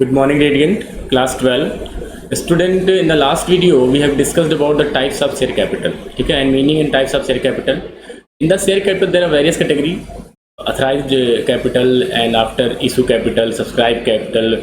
Good morning, Radiant, class 12. Student, in the last video, we have discussed about the types of share capital, okay, and meaning and types of share capital. In the share capital, there are various categories: authorized capital, and after issue capital, subscribe capital,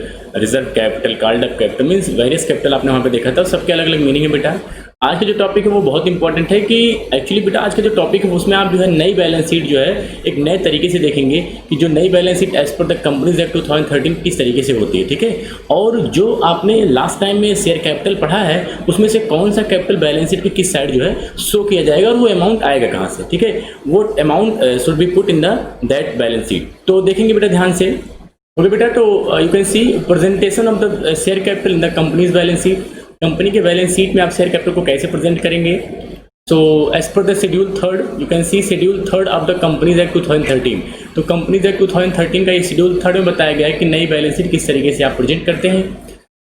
reserve capital, called up capital, means various capital आपने वहाँ पे देखा था। सबके अलग अलग meaning है बेटा। आज का जो टॉपिक है वो बहुत इंपॉर्टेंट है कि एक्चुअली बेटा आज का जो टॉपिक है उसमें आप जो है नई बैलेंस शीट जो है एक नए तरीके से देखेंगे कि जो नई balance sheet as per the companies act 2013 किस तरीके से होती है, ठीक है। और जो आपने लास्ट टाइम में शेयर कैपिटल पढ़ा है उसमें से कौन सा कैपिटल बैलेंस शीट की किस साइड जो है शो किया जाएगा और वो अमाउंट आएगा कहाँ से, ठीक है। वो amount should be put in the that balance sheet. तो देखेंगे बेटा ध्यान से, ओके बेटा। तो you can see presentation of the share capital in the companies balance sheet. Company के बैलेंस शीट में आप शेयर कैपिटल को कैसे प्रेजेंट करेंगे। So as per the schedule third, you can see schedule third of the companies act 2013। तो companies act 2013 का ये schedule third में बताया गया है कि नई बैलेंस शीट किस तरीके से आप प्रेजेंट करते हैं।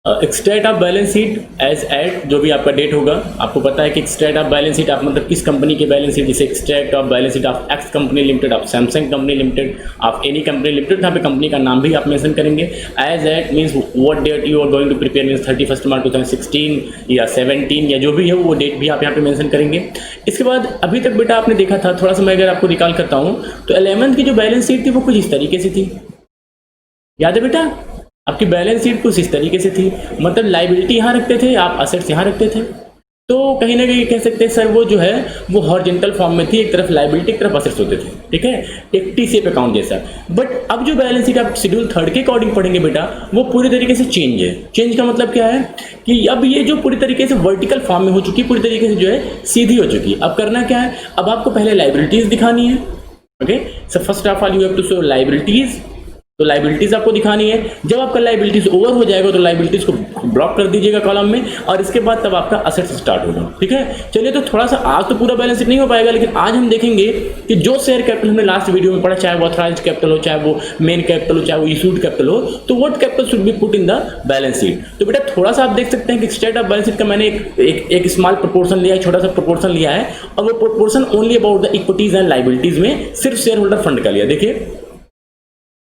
Extract of balance sheet as at, जो भी आपका डेट होगा, आपको पता है कि एक्सट्रैक्ट ऑफ बैलेंस शीट आप मतलब किस कंपनी की बैलेंस शीट, जैसे extract of balance sheet of X company limited, of Samsung company limited, of any company limited, यहाँ पे कंपनी का नाम भी आप मेंशन करेंगे। As at means what date you are going to prepare, means 31 March 2016 या 17 या जो भी है वो डेट भी आप यहाँ पे मेंशन करेंगे। इसके बाद अभी तक बेटा आपने देखा था, थोड़ा सा मैं अगर आपको रिकॉल करता हूँ तो 11th की जो बैलेंस शीट थी वो कुछ इस तरीके से थी, याद है बेटा। आपकी बैलेंस शीट कुछ इस तरीके से थी, मतलब लाइबिलिटी यहाँ रखते थे, आप असेट्स यहाँ रखते थे। तो कहीं ना कहीं कह सकते हैं सर वो जो है वो हॉरिजॉन्टल फॉर्म में थी, एक तरफ लाइबिलिटी एक तरफ असेट्स होते थे, ठीक है, एक टीसीएफ अकाउंट जैसा। बट अब जो बैलेंस शीट आप शेड्यूल थर्ड के अकॉर्डिंग पढ़ेंगे बेटा वो पूरी तरीके से चेंज है। चेंज का मतलब क्या है कि अब ये जो पूरी तरीके से वर्टिकल फॉर्म में हो चुकी है, पूरी तरीके से जो है सीधी हो चुकी है। अब करना क्या है, अब आपको पहले लाइबिलिटीज दिखानी है, okay. So first of all you have to show liabilities. तो लाइबिलिटीज आपको दिखानी है। जब आपका लाइबिलिटीज ओवर हो जाएगा तो लाइबिलिटीज को ब्लॉक कर दीजिएगा कॉलम में, और इसके बाद तब आपका असेट्स स्टार्ट होगा, ठीक है। चलिए, तो थोड़ा सा आज तो पूरा बैलेंस शीट नहीं हो पाएगा, लेकिन आज हम देखेंगे कि जो शेयर कैपिटल हमने लास्ट वीडियो में पढ़ा, चाहे वो ऑथराइज्ड कैपिटल हो, चाहे वो मेन कैपिटल हो, चाहे वो इशूड कैपिटल हो, तो what capital should be put in the balance sheet. तो बेटा थोड़ा सा आप देख सकते हैं कि स्टेट ऑफ बैलेंस शीट का मैंने एक स्मॉल प्रोपोर्शन लिया है, छोटा सा प्रोपोर्शन लिया है, और वो proportion only about the equities and liabilities में सिर्फ शेयर होल्डर फंड का लिया। देखिए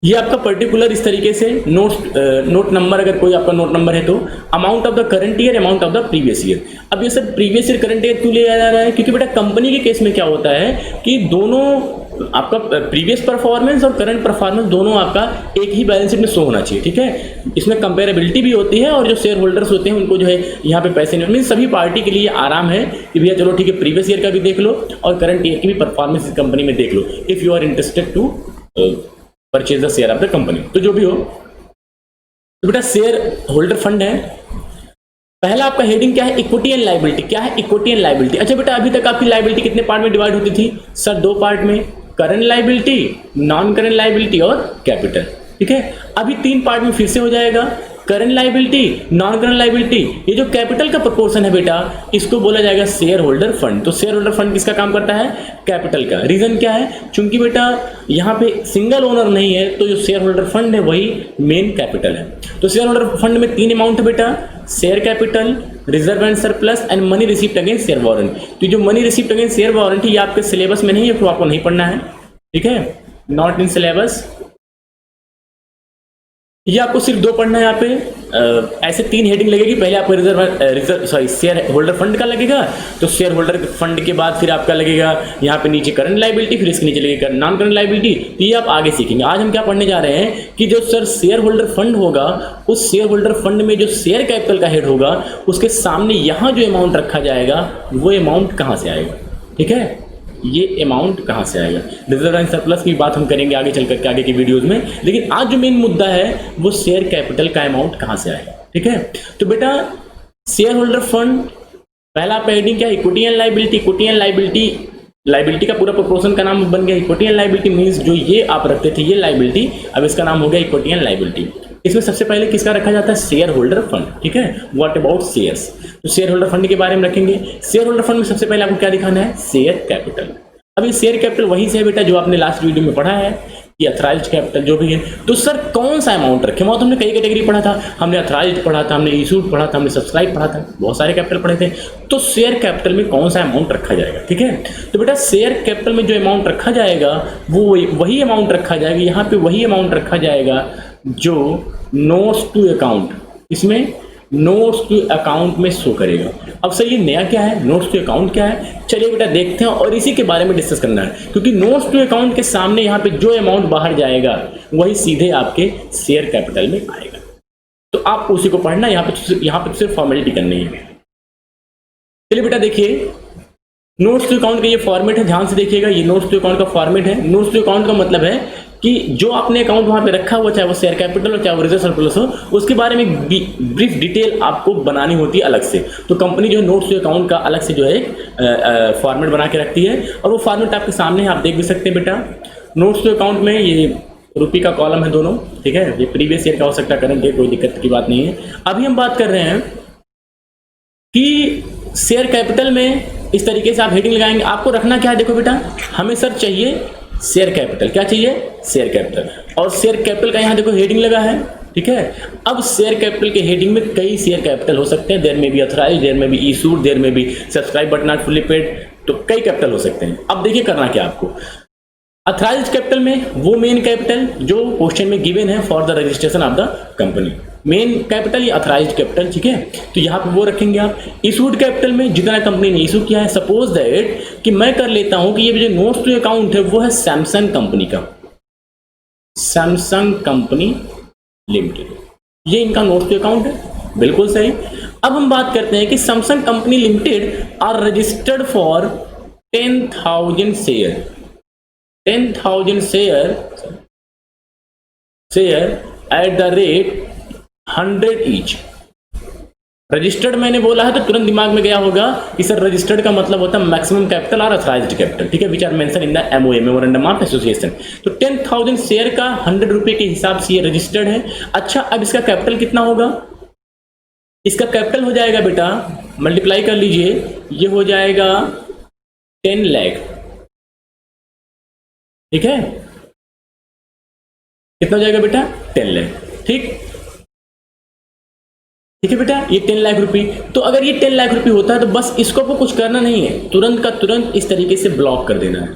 ये आपका पर्टिकुलर इस तरीके से नोट नंबर, अगर कोई आपका नोट नंबर है तो amount of the current year, amount of the previous year. अब ये sir previous year current year क्यों लिया जा रहा है, क्योंकि बेटा कंपनी के केस में क्या होता है कि दोनों आपका प्रीवियस परफॉर्मेंस और करंट परफॉर्मेंस दोनों आपका एक ही बैलेंस शीट में शो होना चाहिए, ठीक है। इसमें कंपेरेबिलिटी भी होती है, और जो शेयर होल्डर्स होते हैं उनको जो है यहाँ पे पैसे नहीं, मीन सभी पार्टी के लिए आराम है कि भैया चलो ठीक है प्रीवियस ईयर का भी देख लो और करंट ईयर की भी परफॉर्मेंस इस कंपनी में देख लो, if you are interested to purchase the share of the company. तो जो भी हो, तो बेटा शेयर होल्डर फंड है। पहला आपका हेडिंग क्या है, इक्विटी एंड लाइबिलिटी। क्या है इक्विटी एंड लाइबिलिटी। अच्छा बेटा अभी तक आपकी लाइबिलिटी कितने पार्ट में डिवाइड होती थी सर, 2 पार्ट में, current liability, non current liability और कैपिटल, ठीक है। अभी 3 पार्ट में फिर से हो जाएगा, current liability, non current liability. ये जो कैपिटल का प्रोपोर्शन है बेटा इसको बोला जाएगा शेयर होल्डर फंड। तो शेयर होल्डर फंड किसका काम करता है, कैपिटल का। रीजन क्या है, चूंकि बेटा यहाँ पे सिंगल ओनर नहीं है तो जो शेयर होल्डर फंड है वही मेन कैपिटल है। तो शेयर होल्डर फंड में 3 अमाउंट है बेटा, share capital, reserve and surplus and money received against share warrant. तो जो money received against share warrant ये आपके सिलेबस में नहीं है, तो आपको नहीं पढ़ना है, ठीक है, नॉट इन सिलेबस। ये आपको सिर्फ 2 पढ़ना है यहाँ पे। ऐसे 3 हेडिंग लगेगी, पहले आपको शेयर होल्डर फंड का लगेगा, तो शेयर होल्डर फंड के बाद फिर आपका लगेगा यहाँ पे नीचे करंट लाइबिलिटी, फिर इसके नीचे लगेगा नॉन करंट लाइबिलिटी। तो ये आप आगे सीखेंगे। आज हम क्या पढ़ने जा रहे हैं कि जो सर शेयर होल्डर फंड होगा उस शेयर होल्डर फंड में जो शेयर कैपिटल का हेड होगा उसके सामने यहाँ जो अमाउंट रखा जाएगा वो अमाउंट कहाँ से आएगा, ठीक है, ये अमाउंट कहाँ से आएगा। रिजर्व एंड सरप्लस की बात हम करेंगे आगे चल करके आगे की वीडियोस में, लेकिन आज जो मेन मुद्दा है वो शेयर कैपिटल का अमाउंट कहाँ से आएगा, ठीक है। तो बेटा शेयर होल्डर फंड पहला आपका हेडिंग क्या है, equity and liability. Equity and liability का पूरा प्रोपोर्शन का नाम बन गया इक्विटी एंड लाइबिलिटी, मीन्स जो ये आप रखते थे ये लाइबिलिटी, अब इसका नाम हो गया इक्विटी एंड लाइबिलिटी। इसमें सबसे पहले किसका रखा जाता है, शेयर होल्डर फंड, ठीक है। व्हाट अबाउट शेयर्स, तो शेयर होल्डर फंड के बारे में रखेंगे। शेयर होल्डर फंड में सबसे पहले आपको क्या दिखाना है, शेयर कैपिटल। अब ये शेयर कैपिटल वहीं से है बेटा जो आपने लास्ट वीडियो में पढ़ा है, कि अथराइज्ड कैपिटल जो भी है। तो सर कौन सा अमाउंट रखें, वहाँ तो हमने कई कैटेगरी पढ़ा था, हमने अथराइज्ड पढ़ा था, हमने इशूड पढ़ा था, हमने सब्सक्राइब पढ़ा था, बहुत सारे कैपिटल पढ़े थे। तो शेयर कैपिटल में कौन सा अमाउंट रखा जाएगा, ठीक है। तो बेटा शेयर कैपिटल में जो अमाउंट रखा जाएगा वो वही अमाउंट रखा जाएगा, यहाँ पे वही अमाउंट रखा जाएगा जो नोट्स टू अकाउंट, इसमें नोट्स टू अकाउंट में शो करेगा। अब सर ये नया क्या है, नोट्स टू अकाउंट क्या है, चलिए बेटा देखते हैं और इसी के बारे में डिस्कस करना है, क्योंकि नोट्स टू अकाउंट के सामने यहाँ पे जो अमाउंट बाहर जाएगा वही सीधे आपके शेयर कैपिटल में आएगा। तो आप उसी को पढ़ना, यहाँ पे सिर्फ फॉर्मेलिटी करनी है। चलिए बेटा देखिए, नोट्स टू अकाउंट का ये फॉर्मेट है, ध्यान से देखिएगा, ये नोट्स टू अकाउंट का फॉर्मेट है। नोट्स टू अकाउंट का मतलब है कि जो आपने अकाउंट वहां पे रखा हुआ, चाहे वो शेयर कैपिटल हो चाहे वो रिजर्व सरप्लस हो, उसके बारे में ब्रीफ डिटेल आपको बनानी होती है अलग से। तो कंपनी जो है नोट्स टू अकाउंट का अलग से जो है एक फॉर्मेट बना के रखती है, और वो फॉर्मेट आपके सामने है, आप देख भी सकते हैं बेटा। नोट्स टू अकाउंट में ये रुपये का कॉलम है दोनों, ठीक है, ये प्रीवियस ईयर का हो सकता है, करंट ईयर, कोई दिक्कत की बात नहीं है। अभी हम बात कर रहे हैं कि शेयर कैपिटल में इस तरीके से आप हेडिंग लगाएंगे। आपको रखना क्या है, देखो बेटा, हमें सर चाहिए शेयर कैपिटल, क्या चाहिए, शेयर कैपिटल, और शेयर कैपिटल का यहाँ देखो हेडिंग लगा है, ठीक है। अब शेयर कैपिटल के हेडिंग में कई शेयर कैपिटल हो सकते हैं, देयर में बी ऑथराइज्ड, देयर में बी इशूड, देयर में B subscribe but not fully paid, तो कई कैपिटल हो सकते हैं। अब देखिए करना क्या आपको, अथराइज्ड कैपिटल में वो मेन कैपिटल जो क्वेश्चन में गिवन है for the registration of the company, main capital या अथराइज्ड कैपिटल, ठीक है, तो यहाँ पे वो रखेंगे आप। इशूड कैपिटल में जितना कंपनी ने इशू किया है, सपोज दैट कि मैं कर लेता हूं कि ये जो नोट्स टू अकाउंट है वो है सैमसंग कंपनी का, सैमसंग कंपनी लिमिटेड, ये इनका नोट्स टू अकाउंट है, बिल्कुल सही। अब हम बात करते हैं कि Samsung company limited are registered for 10,000 share, 10,000 share at the rate 100 each. Registered मैंने बोला है तो तुरंत दिमाग में गया होगा कि सर रजिस्टर्ड का मतलब होता है मैक्सिमम कैपिटल और अथराइज्ड कैपिटल, ठीक है, which are mention in the MOA, memorandum of association. तो 10,000 शेयर का 100 रुपए के हिसाब से ये रजिस्टर्ड है। अच्छा, अब इसका कैपिटल कितना होगा, इसका कैपिटल हो जाएगा बेटा, मल्टीप्लाई कर लीजिए, ये हो जाएगा 10 लाख, ठीक है, कितना हो जाएगा बेटा, 10 लाख, ठीक है बेटा, ये 10 लाख रुपए। तो अगर ये 10 लाख रुपए होता है तो बस इसको आपको कुछ करना नहीं है, तुरंत का तुरंत इस तरीके से ब्लॉक कर देना है,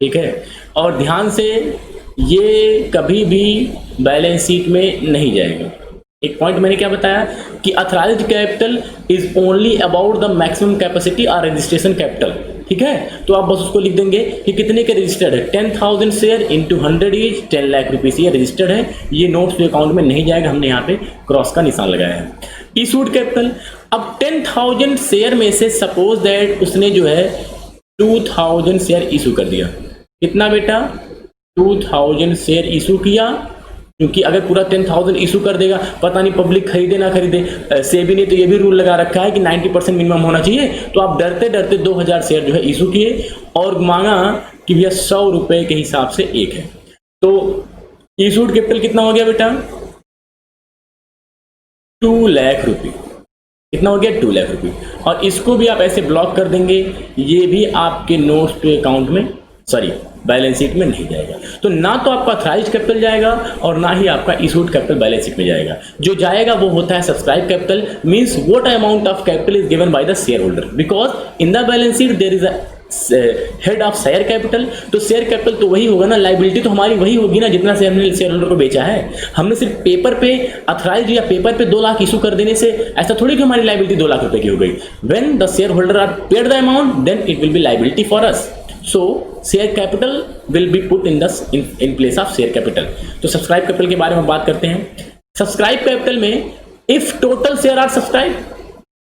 ठीक है। और ध्यान से, ये कभी भी बैलेंस शीट में नहीं जाएगा। एक पॉइंट मैंने क्या बताया कि authorised capital is only about the maximum capacity और रजिस्ट्रेशन कैपिटल, ठीक है। तो आप बस उसको लिख देंगे कि कितने के रजिस्टर्ड है, 10,000 share into 100 is 10 lakh rupees, ये रजिस्टर्ड है, ये नोट्स टू अकाउंट में नहीं जाएगा, हमने यहाँ पे क्रॉस का निशान लगाया है। इशूड कैपिटल, अब 10,000 शेयर में से सपोज दैट उसने जो है 2,000 शेयर इशू कर दिया, कितना बेटा, 2,000 शेयर इशू किया, क्योंकि अगर पूरा 10,000 इशू कर देगा, पता नहीं पब्लिक खरीदे ना खरीदे। सेबी ने तो ये भी रूल लगा रखा है कि 90% मिनिमम होना चाहिए, तो आप डरते डरते 2,000 शेयर जो है इशू किए और मांगा कि भैया 100 रुपए के हिसाब से एक है। तो इशूड कैपिटल कितना हो गया बेटा, 2 लाख रुपए, कितना हो गया, 2 लाख रुपए। और इसको भी आप ऐसे ब्लॉक कर देंगे, ये भी आपके नोट्स टू अकाउंट में, सॉरी बैलेंस शीट में नहीं जाएगा। तो ना तो आपका अथराइज्ड कैपिटल जाएगा और ना ही आपका इशूड कैपिटल बैलेंस शीट में जाएगा। जो जाएगा वो होता है subscribe capital, means what amount of capital is given by the share holder, because in the balance sheet there is a head of share capital. तो शेयर कैपिटल तो वही होगा ना, लाइबिलिटी तो हमारी वही होगी ना जितना से हमने शेयर होल्डर को बेचा है। हमने सिर्फ पेपर पे अथराइज्ड या पेपर पे 2 लाख इशू कर देने से ऐसा थोड़ी कि हमारी लाइबिलिटी 2 लाख रुपए की हो गई। When the share holder are paid the amount then it will be liability for us. So share capital will be put in place of share capital। तो सब्सक्राइब कैपिटल के बारे में बात करते हैं। सब्सक्राइब कैपिटल में if total share are subscribed,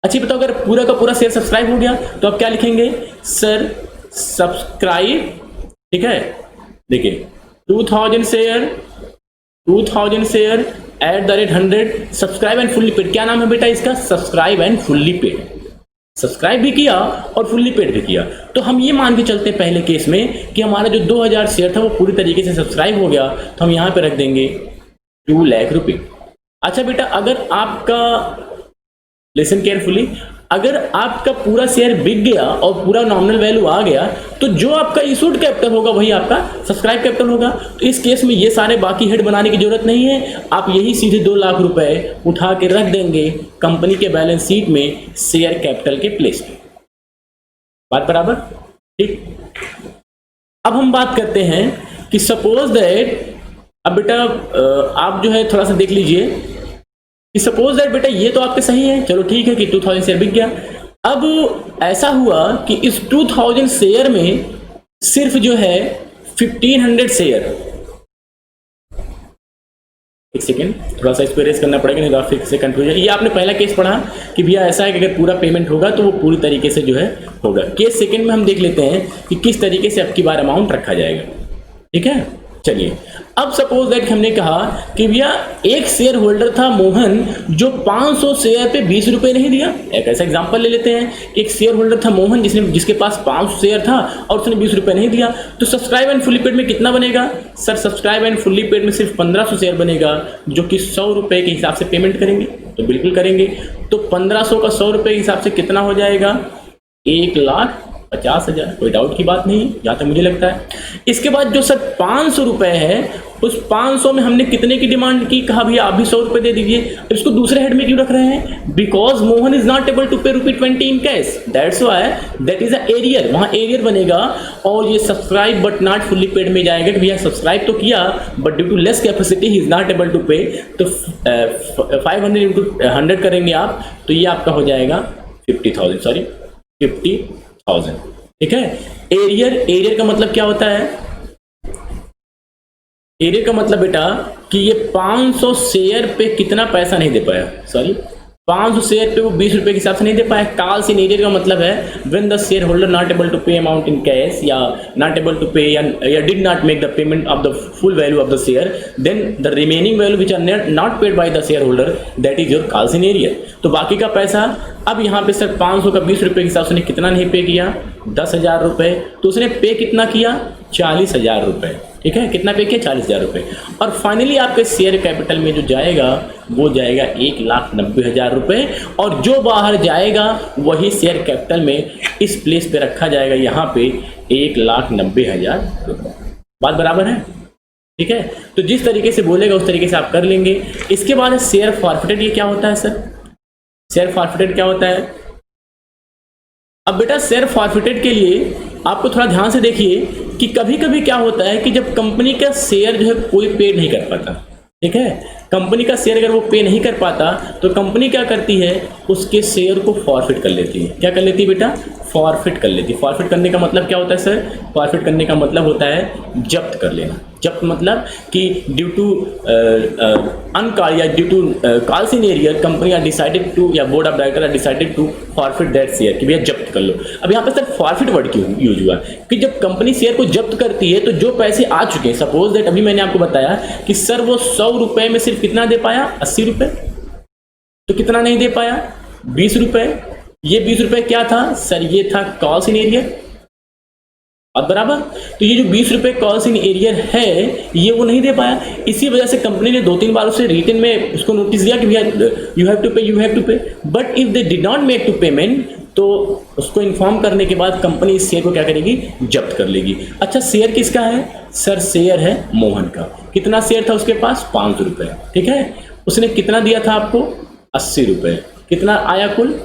अच्छी बताओ, अगर पूरा का पूरा शेयर सब्सक्राइब हो गया तो आप क्या लिखेंगे, सर सब्सक्राइब, ठीक है, देखिए 2,000 share at the rate 100 subscribe and fully paid. क्या नाम है बेटा इसका, subscribe and fully paid. Subscribe भी किया और फुल्ली पेड भी किया। तो हम ये मान के चलते हैं पहले केस में कि हमारा जो 2,000 शेयर था वो पूरी तरीके से सब्सक्राइब हो गया, तो हम यहाँ पे रख देंगे 2 लाख रुपए। अच्छा बेटा, अगर आपका, लिसन केयरफुली, अगर आपका पूरा शेयर बिक गया और पूरा नॉमिनल वैल्यू आ गया तो जो आपका इशूड कैपिटल होगा वही आपका सब्सक्राइब कैपिटल होगा। तो इस केस में ये सारे बाकी हेड बनाने की जरूरत नहीं है, आप यही सीधे 2 लाख रुपए उठा के रख देंगे कंपनी के बैलेंस शीट में शेयर कैपिटल के प्लेस पे। बात बराबर, ठीक। अब हम बात करते हैं कि सपोज दैट अब बेटा आप जो है थोड़ा सा देख लीजिए कि सपोज दैट बेटा ये तो आपके सही है, चलो ठीक है कि 2000 शेयर बिक गया। अब ऐसा हुआ कि इस 2000 शेयर में सिर्फ जो है 1500 शेयर, एक सेकेंड थोड़ा सा इसको रेस करना पड़ेगा, नहीं तो आप फिर से कंफ्यूजन। ये आपने पहला केस पढ़ा कि भैया ऐसा है कि अगर पूरा पेमेंट होगा तो वो पूरी तरीके से जो है होगा। केस सेकेंड में हम देख लेते हैं कि किस तरीके से अब की बार अमाउंट रखा जाएगा, ठीक है। चलिए, अब सपोज दैट हमने कहा कि भैया एक शेयर होल्डर था मोहन जो 500 शेयर पे 20 रुपए नहीं दिया। एक ऐसा एग्जांपल ले लेते हैं, एक शेयर होल्डर था मोहन जिसके पास 500 शेयर था और उसने 20 रुपए नहीं दिया। तो सब्सक्राइब एंड फुल्ली पेड में कितना बनेगा sir? Subscribe and fully paid में सिर्फ 1500 शेयर बनेगा, जो कि 100 रुपए के हिसाब से पेमेंट करेंगे। तो बिल्कुल करेंगे। तो 1500 का 100 रुपए के हिसाब से कितना हो जाएगा? 1,50,000। कोई डाउट की बात नहीं, जहाँ तक मुझे लगता है। इसके बाद जो सर 500 रुपए है, उस 500 में हमने कितने की डिमांड की? कहा भैया आप भी 100 रुपए दे दीजिए। अब इसको दूसरे हेड में क्यों रख रहे हैं? Because Mohan is not able to pay ₹20 in cash, that's why that is a arrear. वहां एरियर बनेगा और ये subscribe but not fully paid में जाएगा कि भैया सब्सक्राइब तो किया but due to less capacity he is not able to pay. तो 500 इंटू 100 करेंगे आप, तो ये आपका हो जाएगा 50,000, ठीक है। एरियर का मतलब क्या होता है? एरियर का मतलब बेटा कि ये 500 शेयर पे कितना पैसा नहीं दे पाया, 500 शेयर पे वो 20 रुपए के हिसाब से नहीं दे पाया। कॉल्स इन एरियर का मतलब है when the share holder not able to pay amount in cash या नॉट एबल टू पे या did not make the payment of the full value of the share, then the remaining value which are not paid by the share holder, that is your calls in arrear. तो बाकी का पैसा, अब यहाँ पे sir 500 का 20 रुपए के हिसाब से कितना नहीं पे किया? 10,000 रुपए। तो उसने पे कितना किया? 40,000 रुपए, ठीक है। कितना पे किया? 40,000 रुपए। और फाइनली आपके शेयर कैपिटल में जो जाएगा वो जाएगा 1,90,000 रुपए, और जो बाहर जाएगा वही शेयर कैपिटल में इस प्लेस पे रखा जाएगा, यहाँ पे 1,90,000 रुपए। बात बराबर है, ठीक है। तो जिस तरीके से बोलेगा उस तरीके से आप कर लेंगे। इसके बाद शेयर फॉरफिटेड। ये क्या होता है सर? शेयर फॉरफिटेड क्या होता है? अब बेटा शेयर फॉरफिटेड के लिए आपको थोड़ा ध्यान से देखिए कि कभी कभी क्या होता है कि जब कंपनी का शेयर जो है कोई पे नहीं कर पाता, ठीक है। कंपनी का शेयर अगर वो पे नहीं कर पाता तो कंपनी क्या करती है? उसके शेयर को फॉरफिट कर लेती है। क्या कर लेती है बेटा? फॉरफिट कर लेती है। फॉरफिट करने का मतलब क्या होता है सर? फॉरफिट करने का मतलब होता है जब्त कर लेना। जब्त मतलब कि ड्यू टू अनकॉल या due to calls in arrear company are decided to, या board of director are decided to forfeit that share, कि भैया जब्त कर लो। अब यहाँ पे सर फॉरफिट वर्ड क्यों यूज हुआ? कि जब कंपनी शेयर को जब्त करती है तो जो पैसे आ चुके हैं, सपोज दैट अभी मैंने आपको बताया कि सर वो 100 रुपए में सिर्फ कितना दे पाया? 80 रुपए। तो कितना नहीं दे पाया? 20 रुपए। ये 20 रुपए क्या था सर? ये था कॉल्स इन एरियर, और बराबर। तो ये जो 20 रुपए कॉल्स इन एरियर है ये वो नहीं दे पाया। इसी वजह से कंपनी ने 2-3 बार उसे रिटन में उसको नोटिस दिया कि भैया you have to pay. But if they did not make to payment, तो उसको इन्फॉर्म करने के बाद कंपनी इस शेयर को क्या करेगी? जब्त कर लेगी। अच्छा, शेयर किसका है सर? शेयर है मोहन का। कितना शेयर था उसके पास? 500 रुपए, ठीक है। उसने कितना दिया था आपको? 80 रुपए। कितना आया कुल?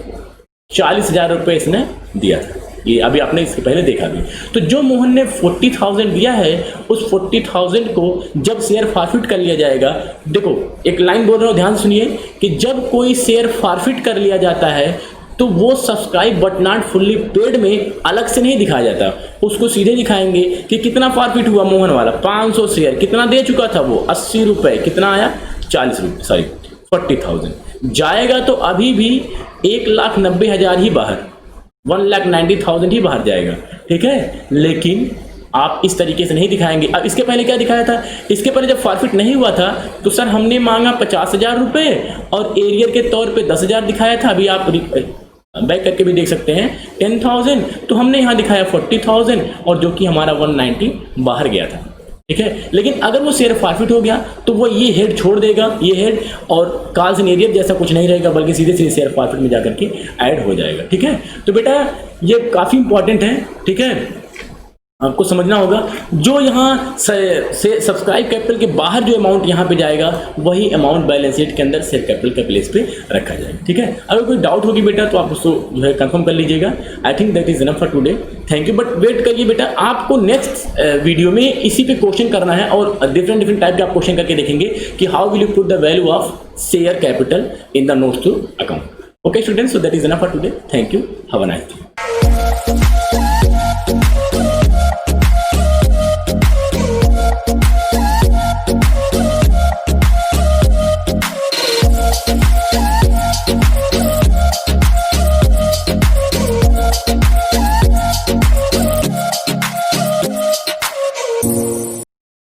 40,000 रुपए इसने दिया था। ये अभी आपने इसके पहले देखा भी। तो जो मोहन ने 40,000 दिया है, उस 40,000 को जब शेयर फॉरफिट कर लिया जाएगा, देखो एक लाइन बोल रहा हूँ, ध्यान सुनिए कि जब कोई शेयर फॉरफिट कर लिया जाता है तो वो subscribe but not fully paid में अलग से नहीं दिखाया जाता, उसको सीधे दिखाएंगे कि कितना फॉरफिट हुआ मोहन वाला। 500 शेयर कितना दे चुका था वो? 80 रुपए। कितना आया? 40,000 जाएगा। तो अभी भी 1,90,000 ही बाहर, 1,90,000 ही बाहर जाएगा, ठीक है। लेकिन आप इस तरीके से नहीं दिखाएंगे। अब इसके पहले क्या दिखाया था? इसके पहले जब फॉरफिट नहीं हुआ था तो सर हमने मांगा 50,000 रुपए और एरियर के तौर पे 10,000 दिखाया था। अभी आप बैक करके भी देख सकते हैं 10,000। तो हमने यहाँ दिखाया 40,000 और जो कि हमारा 190 बाहर गया था, ठीक है। लेकिन अगर वो शेयर फॉरफिट हो गया तो वो ये हेड छोड़ देगा, ये हेड, और कॉल्स इन एरियर जैसा कुछ नहीं रहेगा, बल्कि सीधे सीधे शेयर फॉरफिट में जाकर के ऐड हो जाएगा, ठीक है। तो बेटा ये काफ़ी इंपॉर्टेंट है, ठीक है। आपको समझना होगा जो यहाँ से सब्सक्राइब कैपिटल के बाहर जो अमाउंट यहाँ पे जाएगा वही अमाउंट बैलेंस शीट के अंदर शेयर कैपिटल के प्लेस पे रखा जाएगा। ठीक है, अगर कोई डाउट होगी बेटा तो आप उसको जो है कंफर्म कर लीजिएगा। I think that is enough for today. Thank you. But wait करिए बेटा, आपको नेक्स्ट वीडियो में इसी पे क्वेश्चन करना है और डिफरेंट टाइप के आप क्वेश्चन करके देखेंगे कि how will you put the value of share capital in the notes to account. Okay students, so that is enough for today. Thank you, have a nice day.